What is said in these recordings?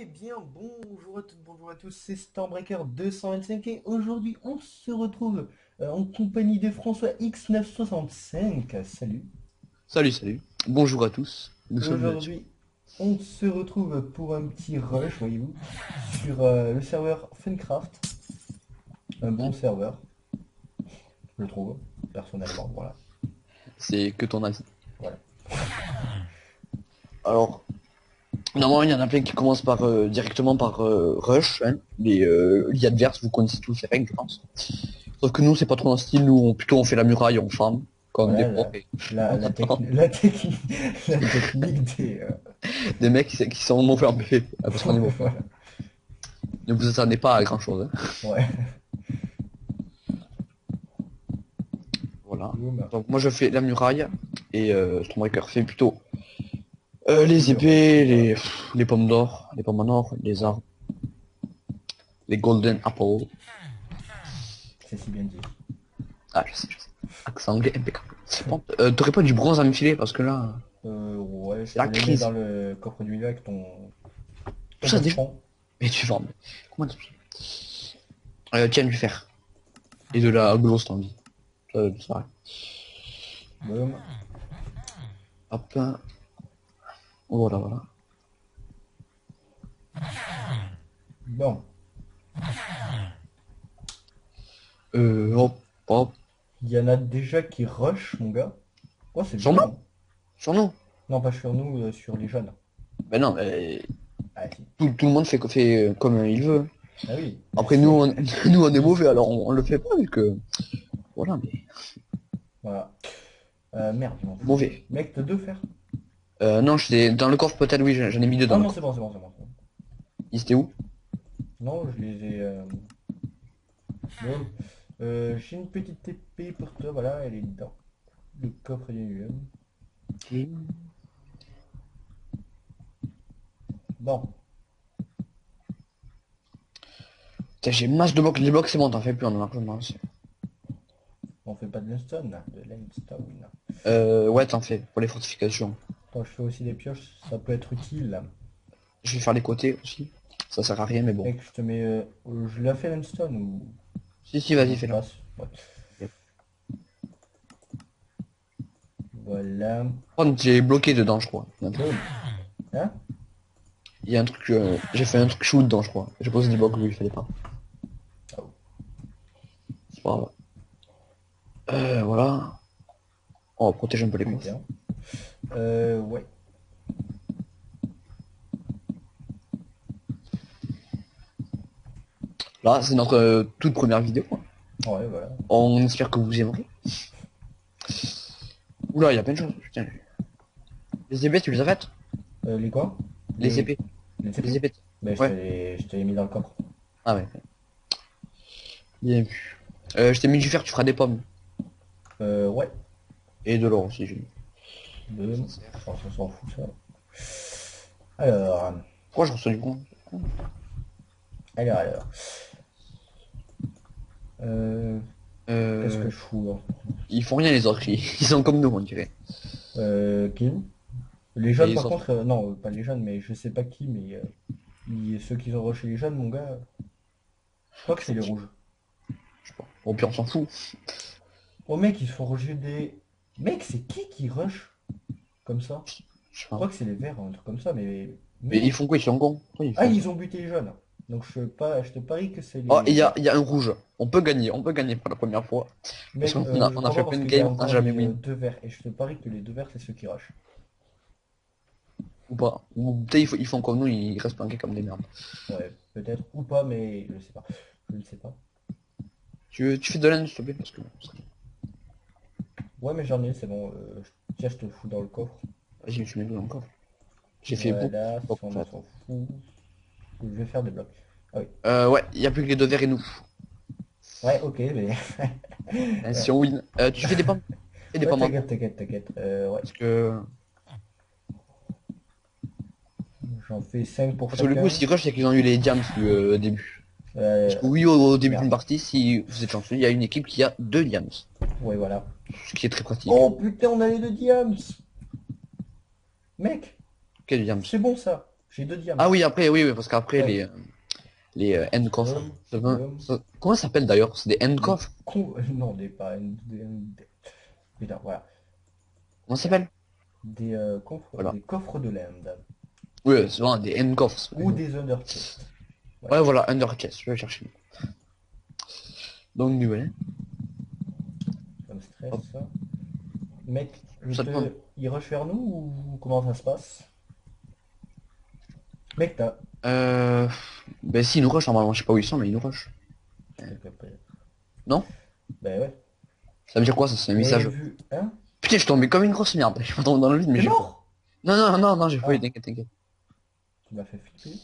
Eh bien, bonjour à toutes, bonjour à tous, c'est Stormbreaker 225 et aujourd'hui on se retrouve en compagnie de François X965. Salut. Salut, salut. Bonjour à tous. Nous Et sommes sur... aujourd'hui on se retrouve pour un petit rush, voyez-vous, sur le serveur Funcraft. Un bon serveur, je trouve, personnellement, voilà. C'est que ton avis. Voilà. Alors, normalement, il y en a plein qui commencent par directement par Rush, hein, les adverses, vous connaissez tous ces règles, je pense. Sauf que nous, c'est pas trop notre style, nous, plutôt on fait la muraille, on farm, comme des Voilà pros, et la technique des... des mecs qui sont mauvais en PvP, à votre niveau. voilà. Ne vous attendez pas à grand chose, hein. Ouais. Voilà. Boum. Donc moi je fais la muraille, et Stormbreaker fait plutôt les Le épées, rush, voilà. les pommes d'or, les pommes en or, les arbres, les golden apples. C'est si bien dit. Ah, je sais. Accent anglais impeccable. Bon, t'aurais pas du bronze à me filer parce que là, Ouais, je c'est te la les mets dans crise. le coffre du milieu avec Tout ton ça déjà. poltron. Mais tu vas, mais comment tu tiens du fer. Et de la glowstone t'as envie. Ça va. Boum. Hop. Voilà, voilà. Bon. Hop, hop. Il y en a déjà qui rush, mon gars. Oh, c'est Sur bien, moi? hein. Sur nous? Non, pas sur nous, sur les jeunes. Ben non, Ah, si. tout le monde fait comme il veut. Ah oui, je Après nous, sais. nous on est mauvais, alors on le fait pas vu que... Voilà, mais Voilà. Merde, je m'en fous. mauvais. Mec, t'as deux fers? Non, j'étais dans le coffre peut-être, oui, j'en ai mis deux dans Ah le non, c'est coffre. bon, c'est bon, c'est bon, c'est bon. Ils étaient où? Non, je les ai... Boum. J'ai une petite épée pour toi, voilà, elle est dans le coffre du milieu. Bon, Putain, j'ai masse de blocs, les blocs c'est bon, t'en fais plus, on en a largement assez. on fait pas de limestone, là, de limestone. Ouais, t'en fais, pour les fortifications. Attends, je fais aussi des pioches, ça peut être utile. Je vais faire les côtés aussi. Ça sert à rien, mais bon. Mec, je te mets... je l'ai fait limestone ou... Si, Comment vas-y, ça se fais-le. passe? Ouais. Voilà. Oh, j'ai bloqué dedans, je crois. Boum. Hein? Il y a un truc, j'ai fait un truc chou dedans, je crois. J'ai posé des blocs où il fallait pas. Oh. C'est pas grave. Voilà. On va protéger un peu les coffres. Putain. Ouais. Là, c'est notre toute première vidéo, quoi. Ouais, voilà. On espère que vous aimerez. Oula, il y a plein de choses, putain. Les épées, tu les as faites? Les quoi? Les épées. Les Les épées? épées. Ben, Ouais. je te l'ai mis dans le coffre. Ah ouais. Bien vu. Je t'ai mis du fer, tu feras des pommes. Ouais. Et de l'or aussi, j'ai mis. Boum. Oh, ça s'en fout, ça. Alors... Pourquoi je reçois du con? Alors... Euh... Qu'est-ce que Euh, je fous, là? Ils font rien les autres, ils sont comme nous on dirait. Qui? Les jeunes, Les par autres, contre... non, pas les jeunes, mais je sais pas qui, mais... ceux qui ont rushé les jeunes, mon gars... Je crois que c'est les rouges. je sais pas. Au pire on s'en fout. Oh mec, ils se font rusher des... Mec, c'est qui rush comme ça? Je sais Je pas. crois que c'est les verts, un truc comme ça, mais... Mais ils Mec. font quoi? Ils sont cons? Pourquoi ils Ah, font ça? ils ont buté les jeunes. Donc je te parie que c'est Oh, les verts. il y a un rouge. On peut gagner pour la première fois. Parce Mec, qu'on je on a crois fait pas plein parce de qu'il y a games, on n'a encore jamais les win. deux verts. Et je te parie que les deux verts, c'est ceux qui rushent. Ou pas. Ou peut-être ils font comme nous, ils restent planqués comme des merdes. Ouais, peut-être. Ou pas, mais je sais pas. Je ne sais pas. Tu fais de l'Inde s'il te plaît parce que... Ouais, mais j'en ai, c'est bon. Tiens, je te le fous dans le coffre. Vas-y, tu mets deux encore. J'ai fait beaucoup. Voilà, Donc, ça en on fait. s'en fout. Je vais faire des blocs. Ah oui. Ouais, il y a plus que les deux verts et nous. Ouais, ok, mais... Hein, ouais, si on win. Tu fais des pommes? Fais des ouais, pommes en t'inquiète, t'inquiète, t'inquiète. Ouais, parce que... j'en fais 5 pour Parce que le coup, chacun. s'ils rush, c'est qu'ils ont eu les diams au début. Parce Euh, que oui, au début d'une Merde. partie, si vous êtes chanceux, il y a une équipe qui a deux diams. Ouais, voilà. Ce qui est très pratique. Oh putain, on a les deux diams! Mec, Quel diams? c'est bon ça. J'ai 2 diamants. Ah oui, après, oui, parce qu'après, Ouais. les end coffres. Boum. Comment ça s'appelle d'ailleurs? C'est des end coffres? Non, putain, voilà. Comment ça s'appelle? Voilà. Des coffres de l'Inde. Oui, c'est vraiment des end coffres. C'est pas Ou une- des under chests. Ouais, Voilà. voilà, under chest, je vais chercher. Donc, nouvelle. Ça me Hop, stresse. Mec, ça demande. il rush vers nous ou comment ça se passe? Mec, t'as... Euh... Ben si, ils nous rush normalement, je sais pas où ils sont, mais ils nous rush. Non? Ben ouais. Ça veut dire quoi ça? C'est un Mais message. vu... Hein? Putain, je suis tombé comme une grosse merde. Je suis pas tombé dans le vide, mais T'es j'ai pas. mort? Non, non, non, non, j'ai pas eu, Ah, t'inquiète, t'inquiète. tu m'as fait flipper.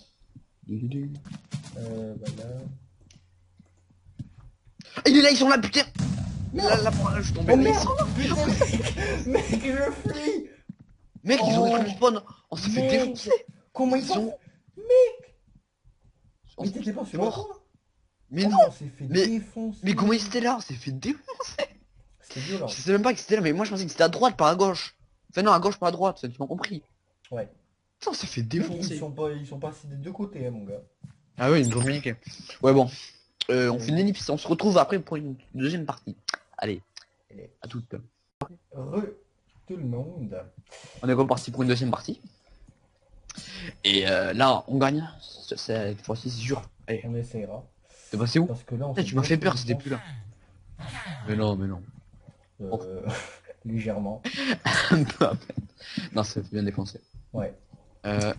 Voilà. Ah, il est là, ils sont là, putain! Merde! Là, je suis tombé Oh là, ils merde! sont là. Putain, mec, je fuis! Mec, ils ont Oh, détruit le spawn. On s'est fait mec! défoncer. Comment Ils ils ont... sont... On Mais t'étais pas est sur le mort. toit? Mais Oh, non! mais on s'est fait Mais, défoncer. mais comment ils étaient là? On s'est fait défoncer. C'était violent. Je sais même pas que c'était là, mais moi je pensais que c'était à droite, pas à gauche. Enfin non, à gauche, pas à droite, tu m'as compris. Ouais. Putain, on s'est fait Mec, défoncer. ils sont passés des deux côtés, hein, mon gars. Ah oui, ils nous ont niqué. Ouais bon, on fait une Ok. ellipse, on se retrouve après pour une deuxième partie. Allez, Allez. à toute. Tout le monde. On est reparti pour une deuxième partie. Et là, on gagne. Cette fois-ci, c'est sûr. Allez, On essaiera. t'es passé où? Parce que là, on Eh, s'est tu m'as bien fait fait peur, c'était défoncer. plus là. Mais non, mais non. Euh, légèrement. Un peu à peine. Non, ça fait bien défoncer. Ouais. Euh,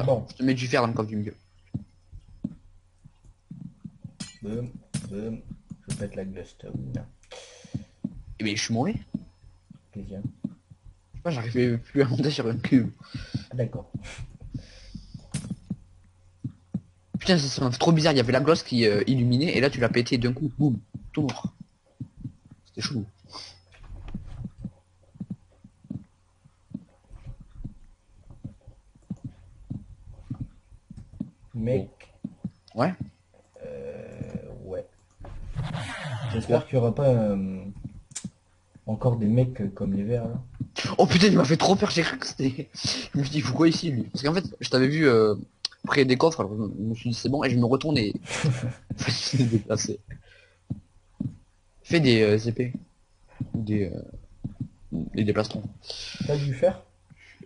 Bon. je te mets du fer dans le coffre du milieu. Boum. Boum. Je pète la glowstone. Eh mais je suis mauvais. Plaisir. Je sais pas, j'arrivais plus à monter sur un cube. Ah, d'accord. Putain, ça fait trop bizarre, il y avait la glosse qui illuminait et là tu l'as pété d'un coup, boum, tout noir. C'était chelou. Mec. Ouais. Ouais. J'espère qu'il y aura pas encore des mecs comme les verts là. Oh putain, il m'a fait trop peur, j'ai cru que c'était... Je me suis dit, il faut quoi ici lui? Parce qu'en fait, je t'avais vu près des coffres, alors je me suis dit c'est bon, et je me retourne et... je me déplacer. Fais des épées. Des, des déplacements. T'as dû faire?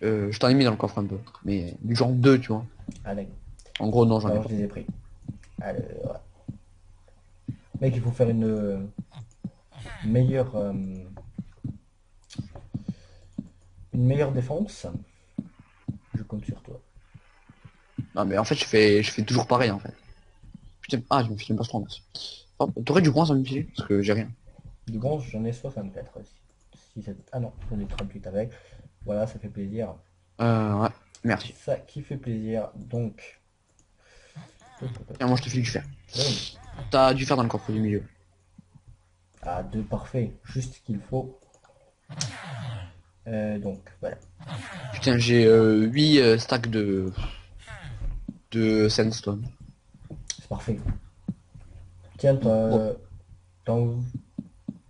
Je t'en ai mis dans le coffre un peu. Mais du genre 2 tu vois. Ah d'accord. En gros, non, j'en ai Alors pas. je les ai pris. Alors, mec, il faut faire une meilleure une meilleure défense. Je compte sur toi. Non, mais en fait, je fais toujours pareil en fait. Putain, ah, je me file pas trop, merci. Oh, t'aurais du bronze à me filer? Parce que j'ai rien. De bronze, j'en ai 64 aussi. Ah non, j'en ai 38 avec. Voilà, ça fait plaisir. Ouais, merci. Ça qui fait plaisir. Donc, Tiens, moi je te file du fer. boum. T'as du fer dans le coffre du milieu. Ah, deux parfait. Juste ce qu'il faut. Donc, voilà. Putain, j'ai 8 stacks de sandstone. C'est parfait. Tiens, Bon.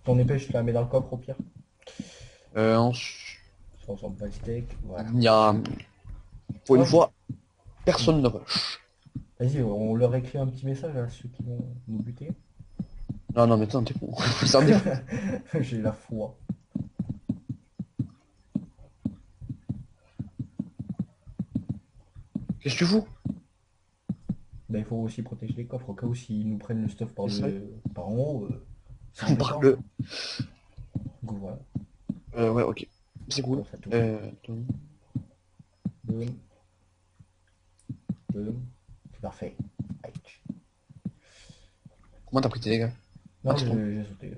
ton épée, je te la mets dans le coffre au pire. Ensuite, Ça ressemble pas le steak. Voilà. il y a... Pour une Ah, fois, personne ne rush. vas-y, on leur écrit un petit message à ceux qui vont nous buter. Non, non, mais attends, t'es con. Ça en défoule. J'ai la foi. Qu'est-ce que tu fous? Ben, il faut aussi protéger les coffres au cas où s'ils nous prennent le stuff par en haut. C'est On embêtant. parle de... Donc voilà. Ouais, ok. C'est cool. Comme ça, tout. Boum. Boum. Boum. C'est parfait. Aïe. Comment t'as pris tes dégâts? Non, Ah, c'est bon. j'ai sauté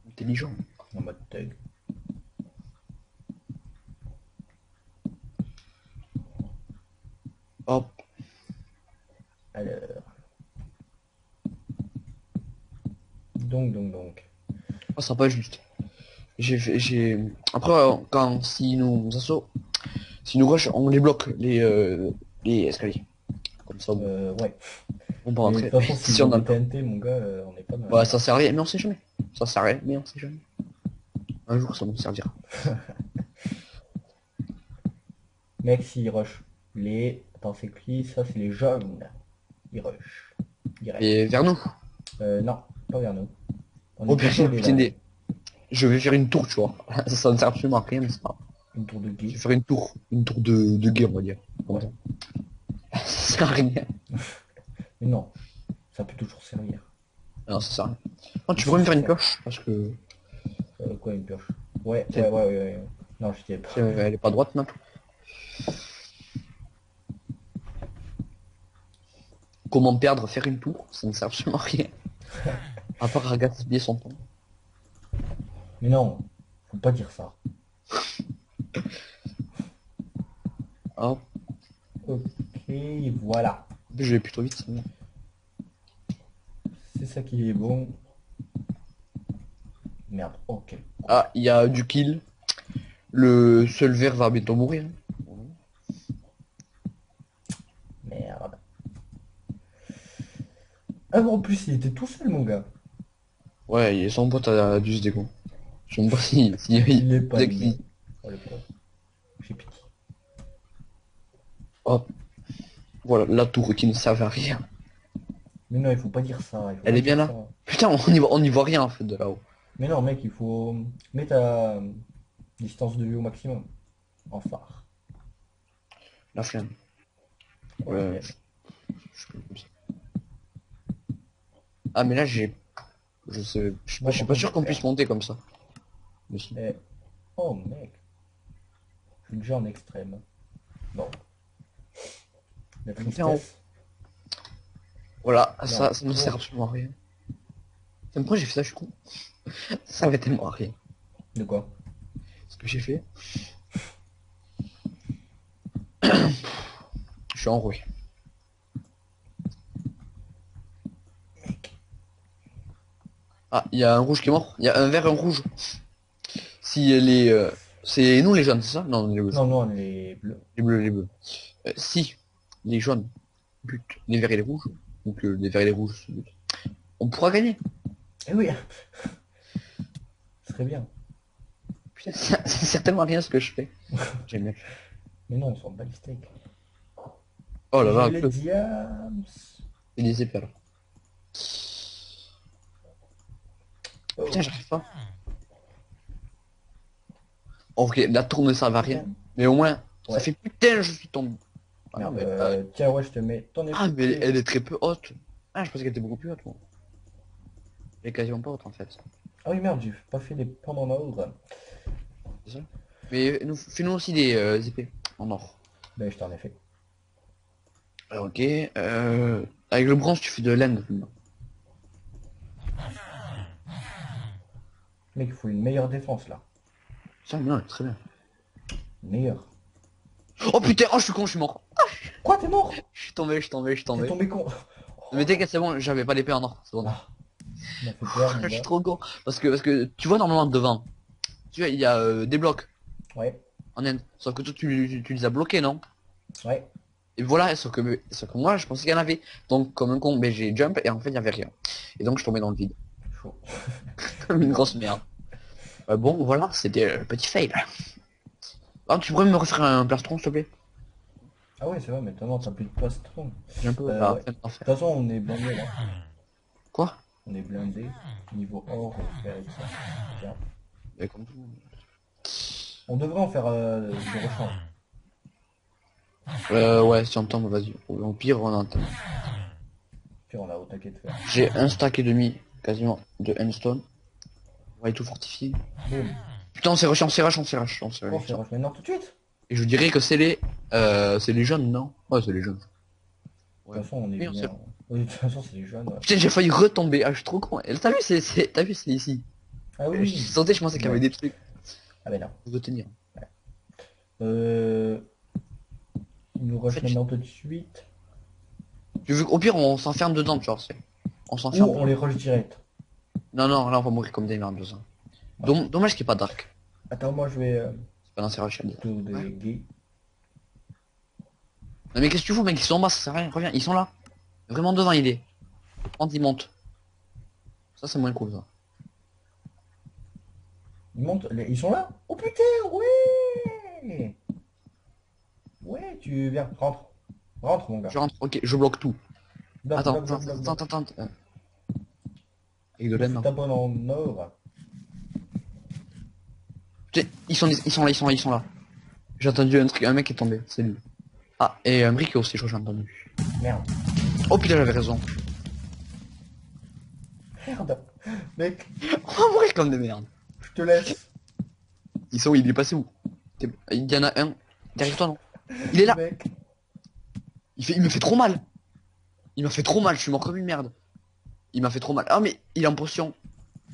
Intelligent. en mode thug. Hop. Alors. Donc. Oh, ça sera pas juste. Après, quand s'ils nous assaut, s'ils nous rush, on les bloque, les escaliers. Comme ça, Ouais. on peut Mais de rentrer. toute façon, si Si on on a a des le temps. TNT, mon gars, on n'est pas dans la Ouais, merde. ça sert à rien, mais on sait jamais. Ça sert à rien, mais on sait jamais. Un jour, ça nous servira. Mec, s'il rush. Les... Attends, c'est qui? Ça, c'est les jaunes. Ils rush. Direct. Et vers nous. Non, pas vers nous. On Oh est putain, désolé putain, là. je vais faire une tour, tu vois. Ça ne sert absolument à rien, mais c'est pas grave. Une tour de Je guet. vais faire une tour de guerre, on va dire. Comme Ouais. ça. Ça sert à rien. Mais non, ça peut toujours servir. Non, ça sert à rien. Oh, tu Si, pourrais me faire si, une ça. pioche, parce que Quoi, une pioche? Ouais, ouais, c'est- ouais, ouais, ouais. Non, je t'y ai pas. elle est pas droite, non. Comment perdre, faire une tour, ça ne sert absolument à rien. À part à gaspiller son temps. Mais non, faut pas dire ça. Hop, Ok, voilà. je vais plutôt vite. Ça va. C'est ça qui est bon. Merde, ok. Ah, il y a du kill. Le seul vert va bientôt mourir. Merde. Ah bon, en plus, il était tout seul, mon gars. Ouais, et son pote a dû se déco. Je sais même pas si Il est il pas faisait aimé. Oh, le pauvre. J'ai pitié. hop, voilà, la tour qui ne servait à rien. Mais non, il faut pas dire ça. Il faut Elle pas est bien dire là. ça. Putain, on y voit rien en fait de là-haut. Mais non, mec, il faut mettre ta distance de vue au maximum. En phare. La flemme. Oh, la Ouais, flemme. je fais comme ça. Ah mais là j'ai. Je suis Bon, pas par sûr contre, qu'on puisse monter comme ça. Mais si. eh, oh, mec. Je suis déjà en extrême. Bon. La Monter en haut. tristesse. Voilà, Non. ça ne Oh. sert absolument à rien. Même pourquoi j'ai fait ça, je suis con. Ça servait tellement à rien. De quoi? Ce que j'ai fait. Je suis enroué. Ah, il y a un rouge qui est mort. Il y a un vert et un rouge. Si les. C'est nous les jaunes, c'est ça? Non, les bleus. Non, non, les bleus. Les bleus, les bleus. Si les jaunes butent les verts et les rouges, donc les verts et les rouges se butent, on pourra gagner. Eh oui. Ce serait bien. Putain, c'est certainement rien ce que je fais. J'aime bien. Mais non, on s'en bat les steaks. Oh là J'ai là, les diams. c'est des épées alors. Oh, Putain, j'arrive pas. Ok, la tour ne sert à rien. putain. Mais au moins, ça Ouais. fait putain, je suis tombé. Ah, non, Merde, mais, tiens, ouais, je te mets ton mais épée. elle est très peu haute. Ah, je pensais qu'elle était beaucoup plus haute, moi. Elle est quasiment pas haute en fait. Ah oui, merde, j'ai pas fait les pommes en or. C'est ça. Mais fais-nous aussi des épées en or. Ben, je t'en ai fait. Ok, avec le bronze, tu fais de laine. Mec, il faut une meilleure défense là. Ça, mais non, très bien. Meilleure. Oh putain, oh je suis con, je suis mort. Quoi, t'es mort? Je suis tombé, je suis tombé, je suis T'es tombé. tombé con. Mais t'inquiète, c'est bon, j'avais pas d'épée en or, c'est bon. Ah, tu m'as fait peur, mon Je suis gars. trop con. Parce que tu vois normalement devant, tu vois, il y a des blocs Ouais, en Inde. Sauf que toi tu les as bloqués, non? ouais. Et voilà, sauf que moi je pensais qu'il y en avait. Donc comme un con, mais j'ai jump et en fait il y avait rien. Et donc je tombais dans le vide. Chaud. Comme une grosse merde. Bon voilà, c'était le petit fail. Ah, tu pourrais me refaire un plastron s'il te plaît? Ah ouais, c'est vrai, mais non, t'as plus de plastron. J'ai un peu Ouais. De peine d'en toute faire. façon, on est blindé là. Quoi? On est blindé. Niveau or, on va faire avec ça. Tiens. Mais comme tout le monde. On devrait en faire du rechange. Ouais, si on tombe, vas-y. Au pire, on entend. Puis on a au taquet de faire. J'ai un stack et demi, quasiment, de endstone. On va y tout fortifier. Boum. Putain, on s'est rush, on s'est rush, on s'est rush, on s'est On rush. fait rush maintenant tout de suite. Et je dirais que c'est les jeunes, non? Ouais, c'est les jeunes. De toute façon, on est Oui, on bien. sait. Oui, de toute façon, c'est les jeunes. Ouais. Putain, j'ai failli retomber. Ah, je suis trop con. Et t'as vu, t'as vu, c'est ici. Ah Je oui. sentais, je pensais qu'il y avait des trucs Ah ben non. pour retenir. Euh... Il nous rush fait, maintenant tout de suite. Tu veux qu'au pire, on s'enferme dedans, tu vois. On Ou s'enferme. on les rush direct. Non, non, là, on va mourir comme des merdes, besoin. Dommage qu'il n'y ait pas dark. Attends, moi je vais C'est pas dans ces rushs. plutôt des gays. Non, mais qu'est-ce que tu fous, mec? Ils sont en bas, ça sert à rien. Reviens, ils sont là. Vraiment devant, il est. Quand ils montent. Ça, c'est moins cool, ça. Ils montent, ils sont là? Oh putain, ouais! Ouais, tu viens, rentre. Rentre, mon gars. Je rentre, ok, je bloque tout. Bloc, Attends, bloc, attends, bloc, bloc, attends, bloc. attends, attends. Avec de l'aide, Tu non. t'abonnes en or. Putain, ils sont là, ils sont là, ils sont là. J'ai entendu un truc, un mec est tombé, c'est lui. Ah, et un briquet aussi, je crois que j'ai entendu. Merde. Oh putain, j'avais raison. Merde. Mec, On va mourir comme des merdes. je te laisse. Ils sont où? Il est passé où? Il y en a un. Derrière toi, non? Il est là. Mec. Il me fait trop mal. Il m'a fait trop mal, je suis mort comme une merde. Il m'a fait trop mal. Ah mais il est en potion.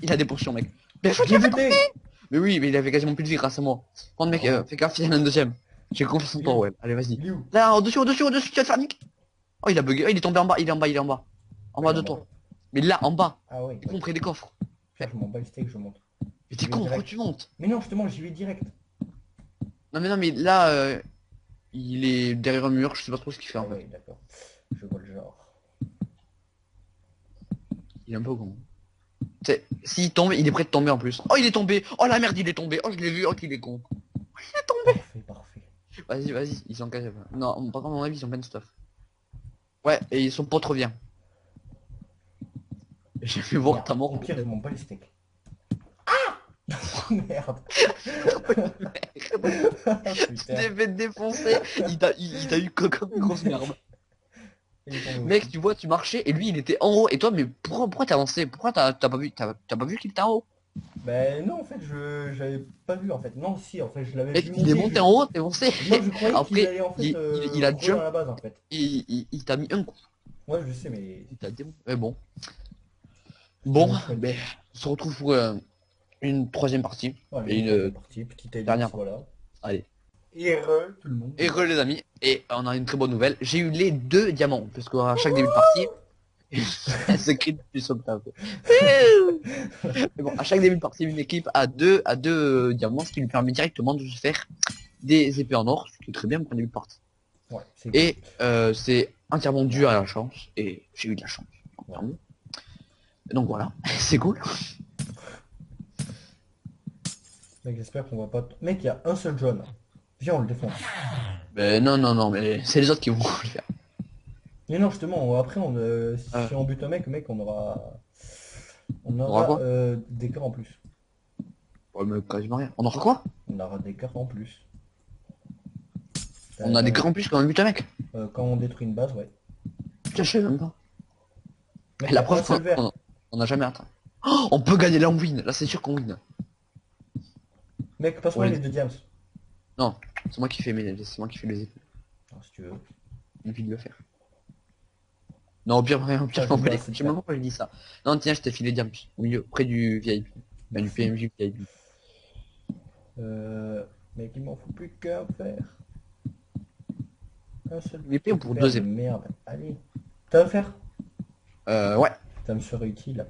Il a des potions, mec. Mais je Je l'ai buté. Mais oui, mais il avait quasiment plus de vie grâce à moi. Prends mec, fais gaffe, il y en a un deuxième. J'ai confiance en toi, ouais. Allez, vas-y. Il est où? Là, au-dessus, au-dessus, au-dessus, tu vas te faire nique. Oh, il a bugué. Oh, il est tombé en bas, il est en bas, il est en bas. En bas de toi. Mais là, en bas. Ah oui. Il est con près des coffres. Putain, je m'en bats les steaks, je monte. Mais t'es vais con, pourquoi direct. tu montes? Mais non, justement, j'y vais direct. Non, mais là, il est derrière un mur, je sais pas trop ce qu'il fait Ah en fait. oui, d'accord. Je vois le genre. Il est un peu con. C'est, s'il tombe, il est prêt de tomber en plus. Oh, il est tombé. Oh la merde, il est tombé. Oh, je l'ai vu. Oh, qu'il est con. Parfait, parfait. Vas-y, vas-y, ils sont cassés. Non, par contre, à mon avis, ils ont plein de stuff. Ouais, et son pote revient. J'ai fait voir Merde. ta mort. Au pire, je m'en bats les steaks. Ah merde. Tu Putain. t'es fait défoncer. Il t'a eu comme une grosse merde. Il est tombé Mec, aussi. tu vois, tu marchais et lui, il était en haut. Et toi, mais pourquoi t'as avancé? Pourquoi t'as pas vu, t'as pas vu qu'il était en haut? Ben non, en fait, je j'avais pas vu en fait. Non, si, en fait, je l'avais Mec, vu il est monté en haut, t'es avancé. Moi, je croyais qu'il Après, allait en fait il a rouler dans jump. la base en fait. Il t'a mis un coup. Ouais, je sais, mais Il t'a démon. Mais bon. Bon, mon point de ben, vue. on se retrouve pour une troisième partie. Voilà, Et une partie, petite ellipse, dernière. voilà. Allez. Et re, tout le monde. Heureux les amis. Et on a une très bonne nouvelle. J'ai eu les 2 diamants. Parce qu'à chaque début de partie, c'est écrit depuis son temps. Mais bon, à chaque début de partie, une équipe a deux diamants, ce qui lui permet directement de se faire des épées en or, ce qui est très bien pour un début de partie. Ouais, c'est Et c'est entièrement dû à la chance. Et j'ai eu de la chance. Ouais. Donc voilà, c'est cool. Mec, j'espère qu'on va pas. Mec, il y a un seul jaune. Viens, on le défonce. Mais non, mais c'est les autres qui vont le faire. Mais non, justement, après, si on bute un mec, on aura. On aura aura quoi des cœurs en plus. Ouais, mais quasiment rien. On aura quoi? On aura des cœurs en plus. On a des cœurs en plus quand on bute un mec. Quand on détruit une base, ouais. Putain, je sais même pas. Mec, Et la il y a preuve un seul vert. on a jamais atteint. Oh, on peut gagner là, on win. Là, c'est sûr qu'on win. Mec, passe-moi Ouais. les deux diams. Non, c'est moi qui fais c'est moi qui fais les épées. Alors, si tu veux. Il suffit de le faire. Non, au pire, Ça, je m'en je bats sais les pas, couilles. Je sais même pas pourquoi je dis ça. Non, tiens, je t'ai filé Diams. Au milieu, près du VIP. Ben, du PMJ VIP. Mec, il m'en faut plus qu'un fer. Un seul. Une épée ou pour fer deux de épées? merde. Allez. T'as un fer? Ouais. Ça me serait utile.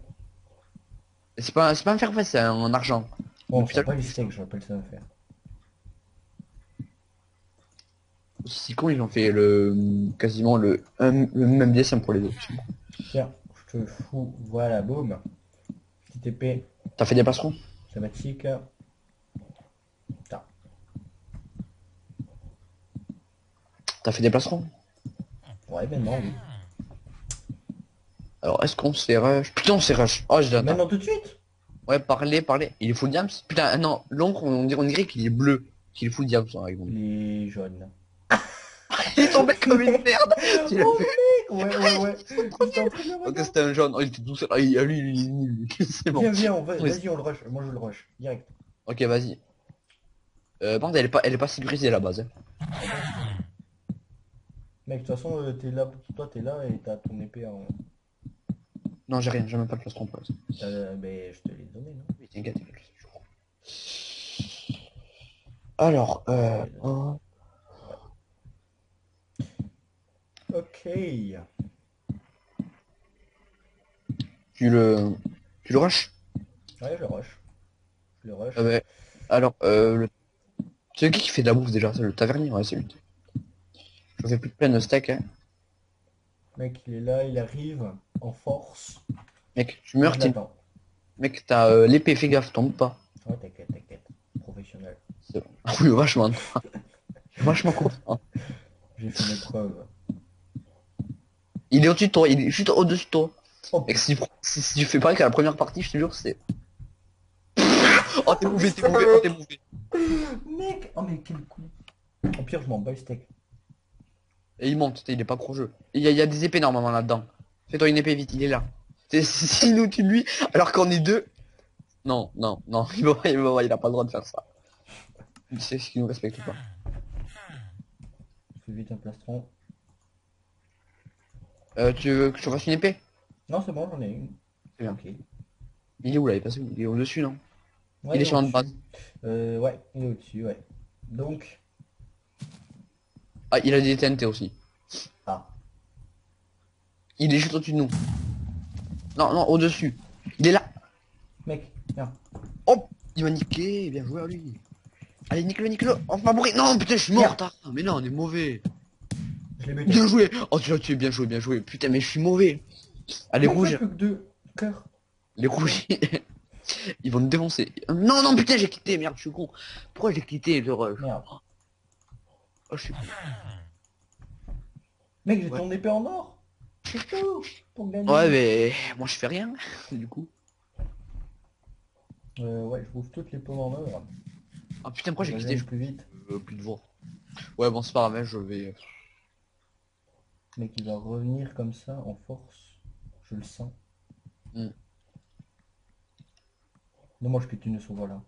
C'est pas un fer fait, c'est en argent. Bon, Putain, c'est pas les steaks, je rappelle ça un fer. si con, ils ont fait quasiment le même dessin pour les deux. Tiens, je te fous. Voilà, boum. Petite épée T'as fait des passerons? thématique. Putain. T'as fait des passerons? Ouais, maintenant, oui. Alors, est-ce qu'on se fait rush? Putain, on s'est rush. Oh, j'ai Maintenant, tout de suite? Ouais, parler. Il est full diams. Putain, non, l'ombre, on dirait qu'il est bleu. Qu'il est full diams, par exemple. Les jaunes. Il est tombé comme une merde. Tu l'as Oh, vu? mec, ouais. J'étais en train de le Ok, regarder. c'était un jaune. Oh, il était tout seul. Ah, lui, il est nul. C'est bon. Viens, Oui. vas-y, on le rush. Moi, je le rush. Direct. Ok, vas-y. Par contre, elle est pas sécurisée à la base. Hein. Mec, de toute façon, t'es là, toi, t'es là et t'as ton épée en. Non, j'ai rien. J'ai même pas de plastron pour ça. Ben, je te l'ai donné, non? Oui, t'inquiète. Alors, oh. Ok. Tu le rush? Ouais, je le rush. Je le rush. Ouais. Alors, c'est qui fait de la bouffe déjà? C'est le tavernier, ouais, c'est lui. Je fais plus de plein de steak, hein. Mec, il est là, il arrive en force. Mec, tu meurs, Je t'es... l'attends. Mec, t'as l'épée, fais gaffe, tombe pas. Ouais, t'inquiète. Professionnel. C'est bon. Ah oui, vachement. Vachement content. J'ai fait mes preuves. Il est au-dessus de toi, il est juste au-dessus de toi. Oh, Et que si tu fais pareil qu'à la première partie, je te jure, c'est... Oh t'es mauvais, t'es putain, mauvais, oh t'es mauvais. mec. Oh, mais quel coup. Au pire, je m'en bats le steak. Et il monte, il est pas pro-jeu. Il y a des épées normalement là-dedans. Fais-toi une épée vite, il est là. Si nous tue lui, alors qu'on est deux... Non, non, non, il a pas le droit de faire ça. C'est ce qui nous respecte pas. Je fais vite un plastron. Tu veux que je te fasse une épée? Non, c'est bon, j'en ai une. C'est bien. Ok. Il est où là? Il est passé où? Il est au-dessus, non? Ouais, Il est il est sur une base. au-dessus. Ouais, il est au-dessus, ouais. Donc, Ah, il a des TNT aussi. ah, Il est juste au-dessus de nous. Non, non, au-dessus. Il est là. mec, viens. Oh, il m'a niqué. Bien joué à lui. Allez, nique-le, nique-le. Enfin, mourir. Non, putain, je suis mort. Merde. Mais non, on est mauvais. Je l'ai buté. Bien joué. Oh, tu l'as tué, bien joué, bien joué. Putain, mais je suis mauvais. Ah, les Mec, il y a rouges. plus que 2 cœurs. Les rouges. Ils vont nous défoncer. Non, non, putain, j'ai quitté. Merde, je suis con. Pourquoi j'ai quitté le rush? Merde. Oh, je suis con. Mec, j'ai Ouais. ton épée en or. C'est tout pour gagner. Ouais, mais moi, je fais rien. Du coup. Ouais, je trouve toutes les pommes en or. Ah, putain, pourquoi j'ai Vas-y, quitté? aller plus vite. Plus de voir. Ouais, bon, c'est pas grave, hein, je vais... Mec, il va revenir comme ça en force. Je le sens. Hmm. Dommage que tu ne sois là.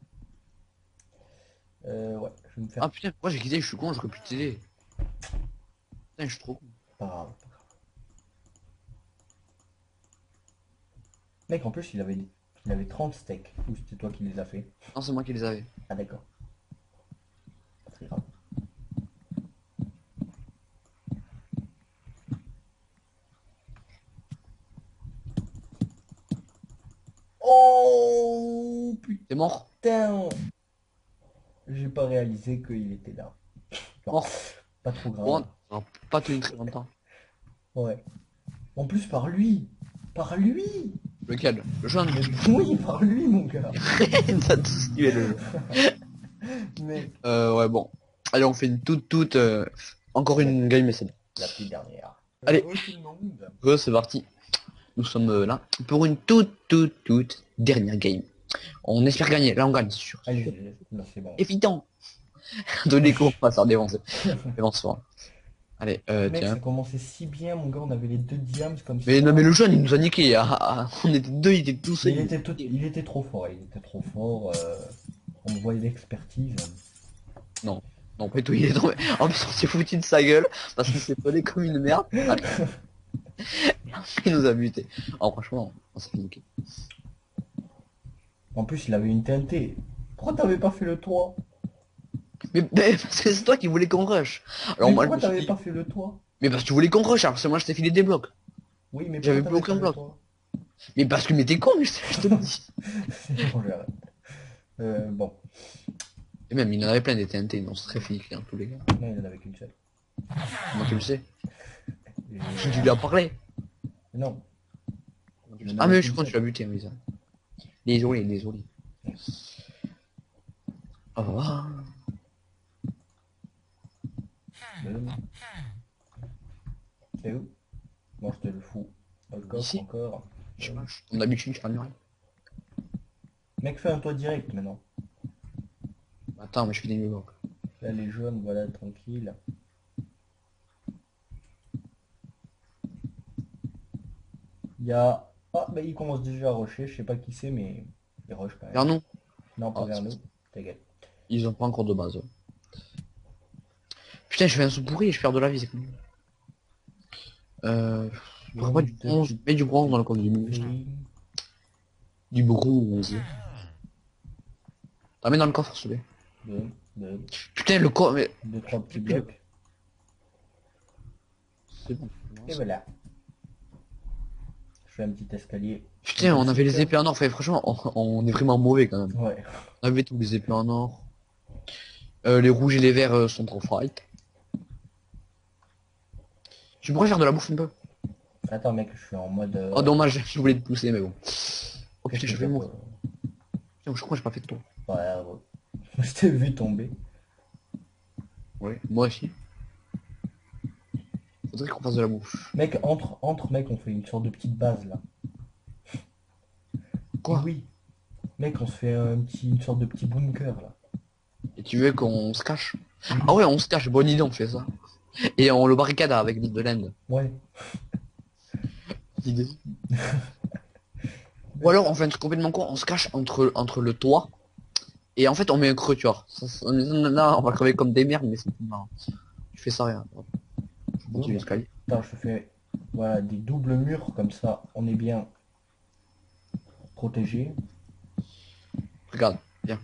Ouais, je vais me faire Ah putain, pourquoi j'ai quitté? Je suis con, j'aurais pu t'aider. Putain, je suis trop con. pas grave, pas grave. Mec, en plus, il avait 30 steaks. Ou c'était toi qui les as fait? Non, c'est moi qui les avais. Ah, d'accord. Pas très grave. Oh T'es mort? putain! J'ai pas réalisé qu'il était là. Bon, Mort. pas trop grave. Bon, ça va pas tenu très longtemps. Ouais. En plus, par lui! Par lui! Lequel? Le jaune? Oui, par lui, mon gars! T'as tout skivé le jeu. Mec, Ouais, bon. Allez, on fait une toute... Encore une game essai. la petite dernière. Allez. Tout le monde. C'est parti. Nous sommes là pour une toute dernière game. On espère gagner. Là, on gagne, c'est sûr. Allez, là, c'est bon. Évident. Donnez qu'on va se faire défoncer. Défonce fort. Allez, Mec, tiens. ça commençait si bien, mon gars, on avait les 2 diams comme ça. Mais non, mais le jeune, il nous a niqué. On était deux, il était tout seul. Il était trop fort, il était trop fort. On voyait l'expertise. Non, non, pas du tout, il est tombé. En plus, on s'est foutu de sa gueule parce qu'il s'est collé comme une merde. Il nous a buté. Alors, franchement, on s'est fait niquer. En plus, il avait une TNT. Pourquoi t'avais pas fait le toit? Mais parce que c'est toi qui voulais qu'on rush. Alors, Mais moi, je pourquoi me suis t'avais dit, pas fait le toit? mais parce que tu voulais qu'on rush, alors parce que moi, je t'ai filé des blocs. Oui, mais J'avais pourquoi plus t'avais aucun fait le bloc. toit? Mais parce que mais t'es con, mais je te le dis. C'est bon, j'arrête. Bon, Et même, il en avait plein des TNT, non, c'est très fliqué, hein, tous les gars. non, il en avait qu'une seule. Comment tu le sais? Et, Tu lui as parlé. non. Il en Ah, avait mais qu'une je crois que tu seule. l'as buté, oui, ça. Désolé, désolé. Au revoir. Boum. C'est où? Moi, je te le fous. Dans le coffre, Ici. encore. Je marche. Comme d'habitude, je ramène rien. Mec, fais un toit direct maintenant. Attends, mais je fais des blocs. Là, les jaunes, voilà, tranquille. Il y a... Ah, bah, il commence déjà à rusher. Je sais pas qui c'est, mais il rush quand même. Vers nous. Non, pas Ah, vers c'est- nous. T'inquiète. Ils ont pas encore de base. Putain, je fais un sous pourri et je perds de la vie, c'est cool. Je prends pas du bronze, mets du bronze dans le compte du muscle. Du bronze. Ah, mets dans le coffre, s'il te plaît. Deux, Putain, le coffre, mais... deux, trois petits Putain, le- blocs. C'est bon. Et voilà. Je fais un petit escalier. Putain, on avait les épées en or, enfin, franchement, on est vraiment mauvais quand même. Ouais. On avait tous les épées en or. Les rouges et les verts sont trop fight. Tu pourrais faire de la bouffe un peu? Attends, mec, je suis en mode... Oh dommage, je voulais te pousser, mais bon. Oh putain, qu'est-ce je que vais t'as mourir. Putain, je crois que j'ai pas fait de tour. pas- Ouais, ouais. Je t'ai vu tomber. Ouais, moi aussi. Faudrait qu'on fasse de la bouffe. Mec, entre, mec, on fait une sorte de petite base là. Quoi? Oui. Mec, on se fait une sorte de petit bunker là. Et tu veux qu'on se cache? Oui. Ah ouais, on se cache, bonne idée, on fait ça. Et on le barricade avec de l'Inde. Ouais. Idée. Ou alors on fait un truc complètement con, on se cache entre le toit. Et en fait on met un creux, tu vois. Là, on va crever comme des merdes, mais c'est plus marrant. Tu fais ça rien. Je monte l'escalier. Attends, je fais voilà des doubles murs comme ça, on est bien protégé. Regarde, viens.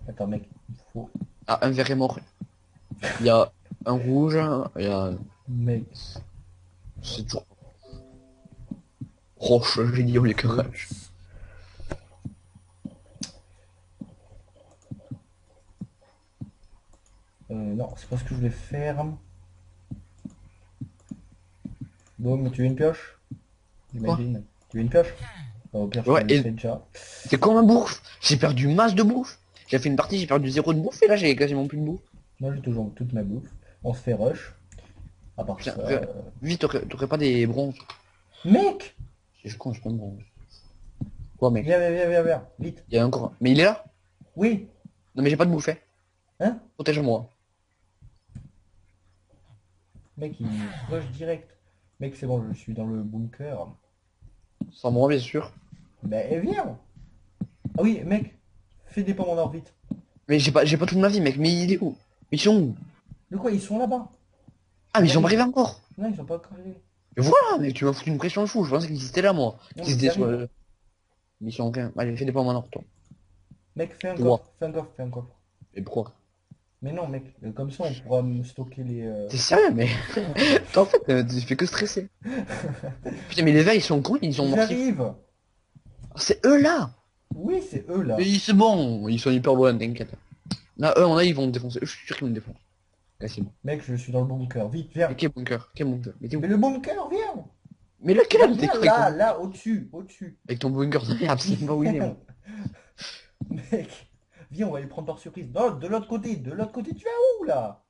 Attends mec, il faut. Ah, un vert est mort. Il y a un rouge, il y a... Mec, C'est toujours... Roche, j'ai dit au lieu que roche. non, c'est pas ce que je voulais faire. Bon, mais tu veux une pioche? J'imagine. Tu veux une pioche? Au pire, je Ouais, te le et fais déjà. c'est comme un bouffe. J'ai perdu masse de bouffe. J'ai fait une partie, j'ai perdu 0 de bouffe et là j'ai quasiment plus de bouffe. Moi, j'ai toujours toute ma bouffe. On se fait rush. À part Putain, ça. vite, t'aurais pas des bronzes? Mec! Je con, j'ai pas de bronze. Quoi, mec? Viens, vite. Il y a encore... Mais il est là? Oui! Non mais j'ai pas de bouffe, hein. Hein? Protège-moi. Mec, il rush direct. Mec, c'est bon, je suis dans le bunker. Sans moi, bien sûr. Ben, viens! Ah oui, mec, fais des pommes en or vite. Mais j'ai pas toute ma vie, mec. Mais il est où? Ils sont où? De quoi? Ils sont là-bas. Ah, mais ils sont pas arrivés encore. Non, ils sont pas encore arrivés. Mais voilà, mec, tu m'as foutu une pression de fou. Je pensais qu'ils étaient là, moi. Non, Qu'ils mais étaient ils sur arrivent. le... Mais ils sont rien. Allez, fais des pommes en or, toi. Mec, fais un Toi. coffre, fais un coffre, fais un coffre. Et pourquoi? Mais non, mec, comme ça, on pourra me stocker les... T'es sérieux, mais... Toi, en fait, tu fais que stresser. Putain, mais les verts, ils sont cons, ils sont Ils mortifs. arrivent! Ah, c'est eux, là. Oui, c'est eux, là. Mais c'est bon. Ils sont hyper bons, t'inquiète. Là, eux, on a, ils vont me défoncer. Je suis sûr qu'ils me défoncent. Là, c'est bon. Mec, je suis dans le bunker. Vite, viens. Mais quel bunker? Quel bunker? Mais t'es où? Mais le bunker, viens! Mais lequel? T'es Viens quoi là, là, au-dessus, au-dessus. avec ton bunker de merde, c'est pas où il est, moi. Mec, viens, on va les prendre par surprise. Non, de l'autre côté, tu vas où, là?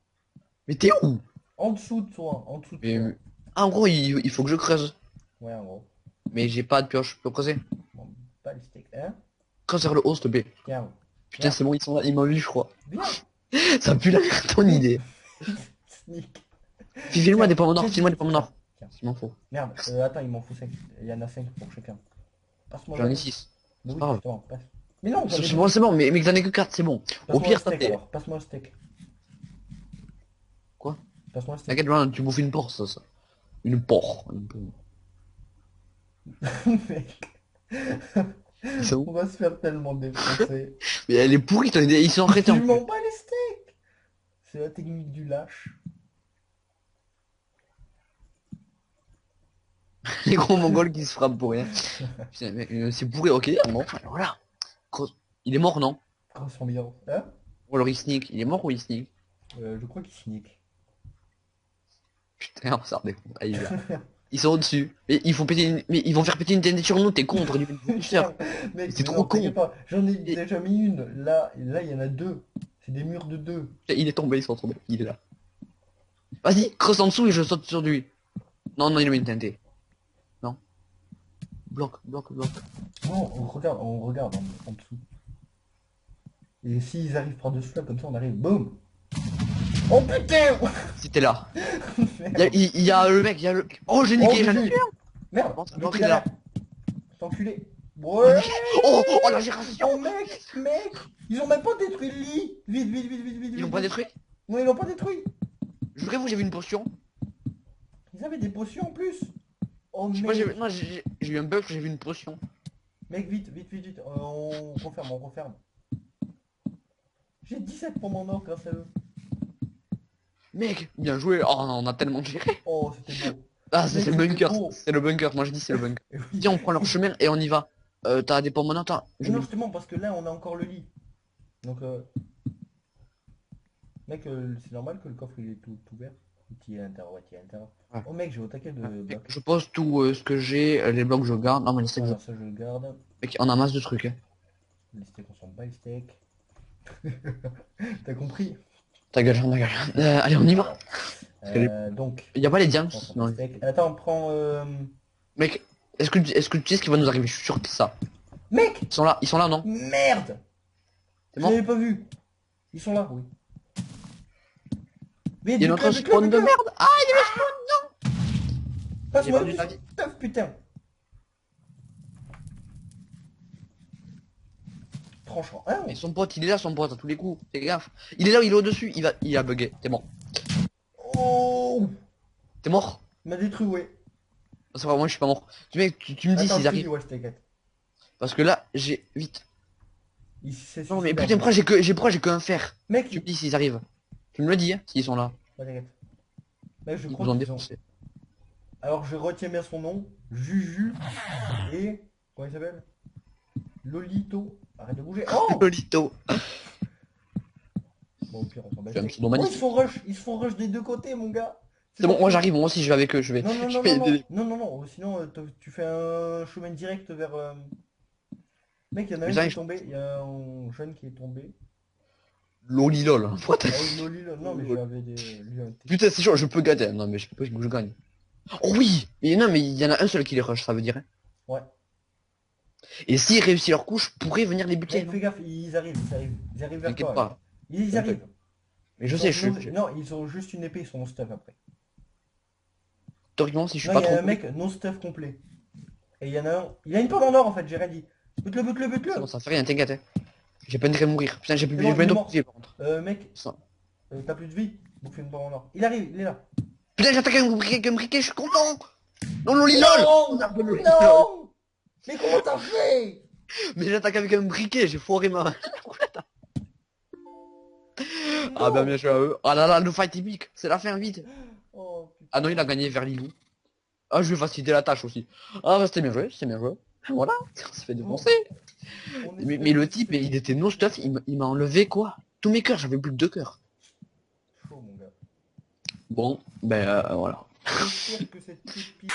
Mais t'es où? En dessous de toi, en dessous de Mais... toi. Ah, en gros, il faut que je creuse. Ouais, en gros. Mais j'ai pas de pioche, je peux creuser. Bon, pas le steak, hein? Creuse vers le haut, s'il te plaît. Viens, Putain, c'est bon, ils sont là, ils m'ont vu, je crois. viens. Ça pue la merde, ton idée. Sneak. File-moi des pommes en or, Tiens, file-moi des pommes en or. tiens. Il m'en faut. Merde, attends, il m'en faut 5. Il y en a 5 pour chacun. J'en ai le- 6. Mais oui, pas grave. justement, passe. Mais non, C'est bon, mais que t'en ai que 4, c'est bon. Au passe-moi pire, le ça steak t'es... alors, passe-moi le steak. Quoi? Passe-moi le steak. T'inquiète, Johan, tu bouffes une porc, ça. Une porc. Une porc. Mec, Ils sont on où? va se faire tellement défoncer. Mais elle est pourrie, ils sont arrêtés en Tu plus. mens pas les steaks. C'est la technique du lâche. Les gros mongols qui se frappent pour rien. Putain, mec, c'est pourri, ok, bon, voilà. Il est mort, non? Grosse ambiance. Hein? Ou alors il sneak. Il est mort ou il sneak? Je crois qu'il sneak. Putain, ça redéfonce. Ah, il est là. Ils sont au-dessus. Mais ils font péter mais ils vont faire péter une TNT sur nous, t'es con, on aurait dû mettre une booster. Mec, C'est mais trop non, t'inquiète con. pas. J'en ai Et- déjà mis une. Là, il y en a 2. C'est des murs de 2. Il est tombé, ils sont tombés. Il est là. Vas-y, creuse en dessous et je saute sur lui. Non, non, il a mis une TNT. Non. Bloc. Non, on regarde en dessous. Et s'ils arrivent par-dessus là, comme ça, on arrive. Boum! Oh putain! Si t'es là. Merde. Il y a le mec, il y a le... Oh, j'ai niqué, j'en ai Jésus. tué un. Merde! Bon, Mec, il il est est là. là. T'es enculé. Ouais! Oh, la gération. Oh mec! Ils ont même pas détruit le lit! Vite! Ils l'ont pas détruit? Non, ils l'ont pas détruit! Jurez-vous, j'ai vu une potion. Ils avaient des potions en plus! Oh Je sais pas, mec! non, j'ai eu un bug, j'ai vu une potion. Mec, vite! On referme. J'ai 17 pour mon or grâce à eux. Mec, bien joué. Oh, on a tellement géré. Oh, c'était beau. Ah, Mec, c'est le c'était bunker. beau. C'est le bunker. Moi, je dis c'est le bunker. Et oui. Viens, on prend leur chemin et on y va. T'as des pommes en or, Mais non, justement, parce que là, on a encore le lit. Donc, mec, c'est normal que le coffre il est tout ouvert. Il est à l'intérieur, ouais, il est à l'intérieur. Ouais. Oh mec, j'ai au taquet de blocs. Je pose tout ce que j'ai, les blocs je garde. Non, mais les steaks, Voilà, ça je le garde. mec, on a masse de trucs. Hein. Les steaks, on s'en bat les steaks. T'as compris? Ta gueule. Allez, on y va. Donc, Il y a pas les diams? prends ton Non. steak. Attends, prends... Mec, est-ce que tu sais ce qui va nous arriver? Je suis sûr que c'est ça. Mec! Ils sont là, non? Merde! T'es Je mort? l'avais pas vu. Ils sont là, oui. Vite, Il y a notre spawn de merde! Ah, il y a le spawn! Passe-moi Il est du perdu stuff, putain. Tranchant. Ah, Mais son pote, il est là, son pote, à tous les coups. Fais gaffe. Il est là, il est au-dessus. Il a bugué. T'es mort. oh! T'es mort? Il m'a détruit, ouais. C'est vrai, moi je suis pas mort. Mec, tu me dis Attends, s'ils je te arrivent. dis, ouais, je t'inquiète. Parce que là, j'ai... Vite. Il s'est Non mais suicidé, putain, en pourquoi j'ai qu'un fer? Mec, Tu me dis s'ils arrivent. Tu me le dis, hein, s'ils sont là. ouais, t'inquiète. Mec, je Ils crois nous ont qu'ils ont... défoncé. Alors, je retiens bien son nom. Juju. Et... Comment il s'appelle? Lolito. Arrête de bouger. Oh! Lolito. Bon, au pire, on s'en bat J'ai un les pseudo steaks. Oh, magnifique. ils se font rush des deux côtés, mon gars. C'est bon, moi j'arrive, moi aussi je vais avec eux, je vais... Non, non, je non, vais non, aider non, non, non, non, sinon tu fais un chemin direct vers... Mec, il y en a un Mais qui ça, est tombé, il y a un jeune qui est tombé. Lolilol. What the Ah f- oui, Loli, non, mais j'avais lu un texte. Putain, c'est chaud, je peux gagner. Non mais je peux que je gagne. Oh oui! Mais non, mais il y en a un seul qui les rush, ça veut dire. Hein. Ouais. Et s'ils réussissent leur coup, je pourrais venir les buter. Mec, non fais gaffe, ils arrivent, ils arrivent vers T'inquiète toi. pas. Là. Ils T'inquiète. arrivent. Mais je Ils sais, ont- Non, ils ont juste une épée, ils sont stuff après. Théoriquement, si je suis Non, pas il y a trop... un mec non stuff complet. Et il y en a un... Il a une pomme en or en fait, j'ai rien dit. Bute-le, bute-le, bute-le. C'est bon, ça fait rien, t'inquiète. Hein. J'ai pas intérêt de mourir. Putain, j'ai plus C'est bon, j'ai plein il est de mort. pieds par contre. Mec, Ça. t'as plus de vie. Bouffe une pomme en or. Il arrive, il est là. Putain, j'attaque un briquet, je suis content! Non, Lolilol! Non, Merde, Lolilol. non. Mais comment t'as fait? Mais j'attaque avec un briquet, j'ai foiré ma... Ah ben bien joué à eux. Ah là là, le fight épique, c'est la fin, vite. Oh, putain. Ah non, il a gagné vers Lilou. Ah, je vais faciliter la tâche aussi. Ah bah c'était bien joué, c'était bien joué. Voilà, on s'est fait défoncer. On Mais le type, il était no stuff, il m'a enlevé quoi? Tous mes cœurs, j'avais plus que 2 cœurs. chaud, mon gars. Bon, ben voilà. J'espère que cette pépite...